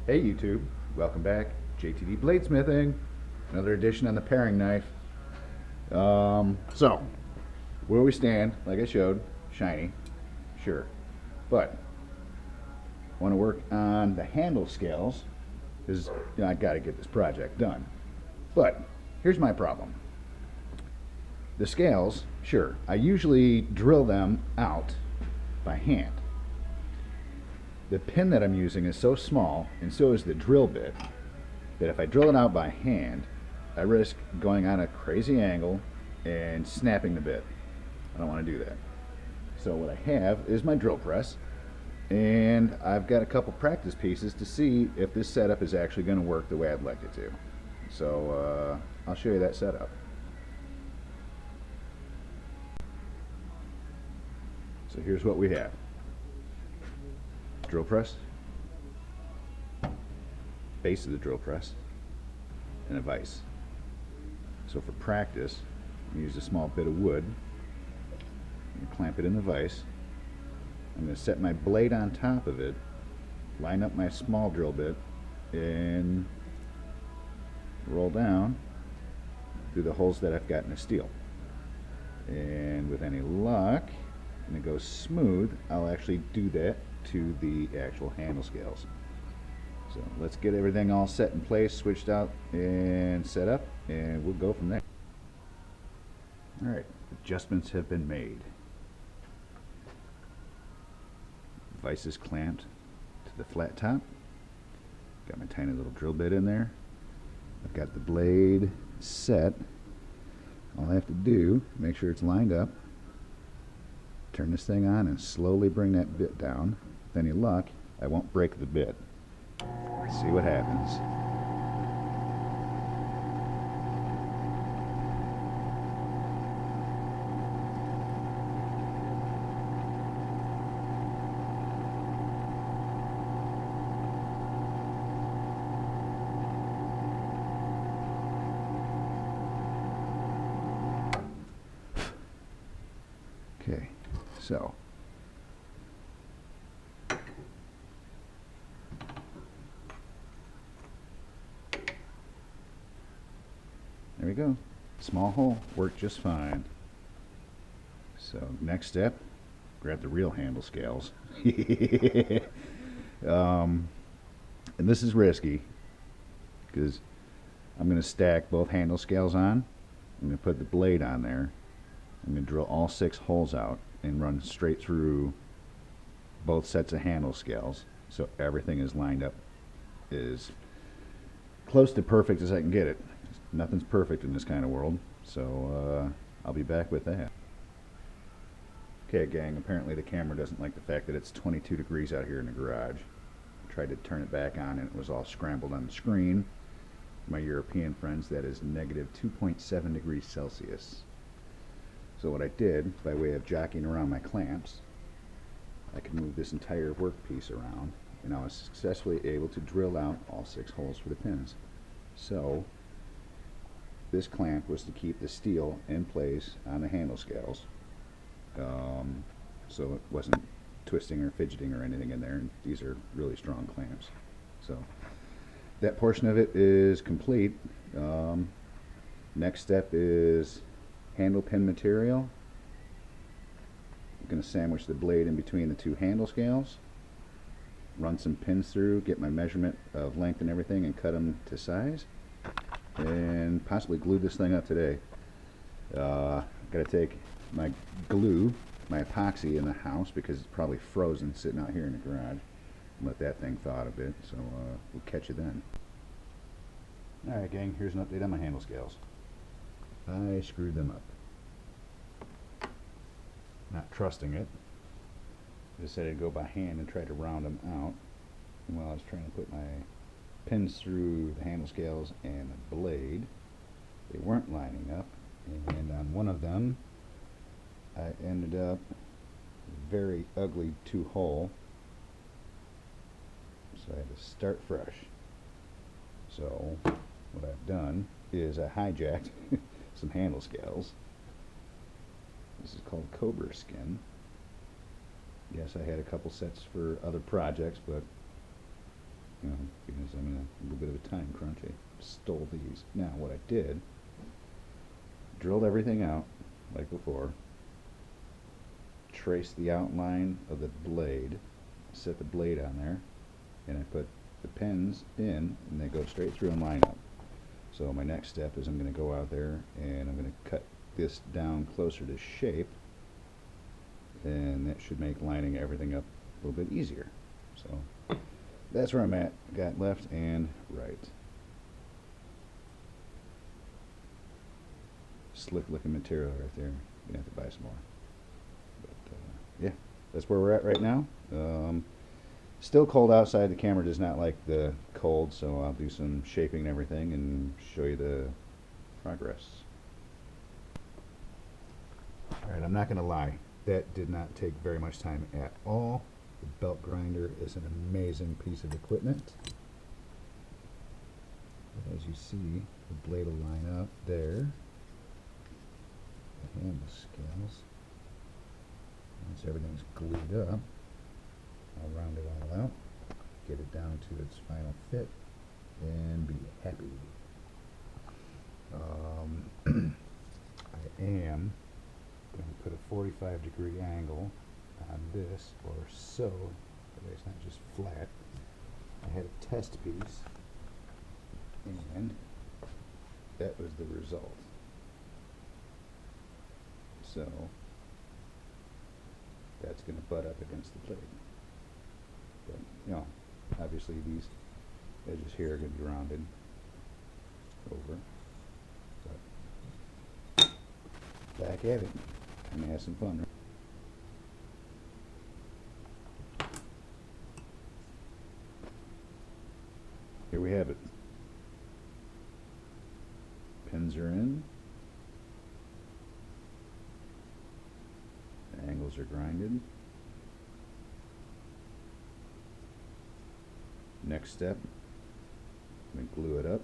Hey YouTube, welcome back. JTD Bladesmithing, another edition on the paring knife. So, where we stand, like I showed, shiny, sure. But, I want to work on the handle scales, because I got to get this project done. But, here's my problem. The scales, sure, I usually drill them out by hand. The pin that I'm using is so small, and so is the drill bit, that if I drill it out by hand, I risk going on a crazy angle and snapping the bit. I don't want to do that. So what I have is my drill press, and I've got a couple practice pieces to see if this setup is actually going to work the way I'd like it to. So I'll show you that setup. So here's what we have. Drill press, base of the drill press, and a vise. So for practice, I use a small bit of wood and clamp it in the vise. I'm going to set my blade on top of it, line up my small drill bit, and roll down through the holes that I've got in the steel. And with any luck, and it goes smooth, I'll actually do that to the actual handle scales. So let's get everything all set in place, switched out, and set up, and we'll go from there. Alright, adjustments have been made. Vise is clamped to the flat top. Got my tiny little drill bit in there. I've got the blade set. All I have to do, make sure it's lined up, turn this thing on and slowly bring that bit down. With any luck, I won't break the bit. See what happens. Okay, so there we go. Small hole, worked just fine. So next step, grab the real handle scales. And this is risky because I'm going to stack both handle scales on. I'm going to put the blade on there. I'm going to drill all 6 holes out and run straight through both sets of handle scales so everything is lined up as close to perfect as I can get it. Nothing's perfect in this kind of world, so I'll be back with that. Okay gang, apparently the camera doesn't like the fact that it's 22 degrees out here in the garage. I tried to turn it back on and it was all scrambled on the screen. My European friends, that is negative 2.7 degrees Celsius. So what I did, by way of jockeying around my clamps, I could move this entire workpiece around, and I was successfully able to drill out all 6 holes for the pins. So this clamp was to keep the steel in place on the handle scales, so it wasn't twisting or fidgeting or anything in there. And these are really strong clamps. So that portion of it is complete. Next step is handle pin material. I'm going to sandwich the blade in between the 2 handle scales, run some pins through, get my measurement of length and everything, and cut them to size, and possibly glue this thing up today. Got to take my glue, my epoxy in the house because it's probably frozen sitting out here in the garage, and let that thing thaw out a bit. So we'll catch you then. Alright gang, here's an update on my handle scales. I screwed them up. Not trusting it. I decided to go by hand and try to round them out. And while I was trying to put my pins through the handle scales and the blade, they weren't lining up. And on one of them, I ended up very ugly 2-hole. So I had to start fresh. So what I've done is I hijacked some handle scales. This is called Cobra Skin. Yes, I had a couple sets for other projects, but you know, because I'm in a little bit of a time crunch. I stole these. Now, what I did, drilled everything out like before, traced the outline of the blade, set the blade on there, and I put the pins in, and they go straight through and line up. So my next step is I'm going to go out there and I'm going to cut this down closer to shape, and that should make lining everything up a little bit easier. So that's where I'm at. Got left and right. Slick looking material right there. You're going to have to buy some more. But yeah, that's where we're at right now. Still cold outside. The camera does not like the cold, so I'll do some shaping and everything and show you the progress. Alright, I'm not going to lie. That did not take very much time at all. The belt grinder is an amazing piece of equipment. But as you see, the blade will line up there. The handle scales. Once everything's glued up, I'll round it all out, get it down to its final fit, and be happy. I am going to put a 45-degree angle on this, or so, that way it's not just flat. I had a test piece, and that was the result. So that's going to butt up against the blade. But, you know, obviously these edges here are going to be rounded over. But back at it. Time to have some fun. Here we have it. Pins are in. The angles are grinded. Next step, I'm going to glue it up,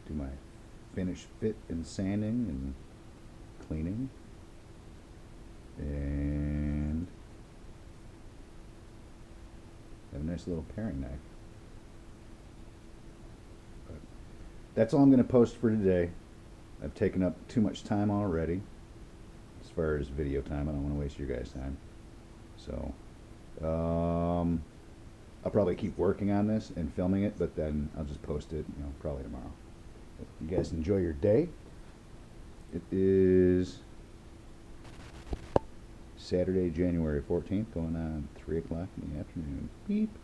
do my finish fit and sanding and cleaning, and have a nice little paring knife. But that's all I'm going to post for today. I've taken up too much time already as far as video time. I don't want to waste your guys' time. So I'll probably keep working on this and filming it, but then I'll just post it, you know, probably tomorrow. But you guys enjoy your day. It is Saturday, January 14th, going on 3 o'clock in the afternoon. Beep.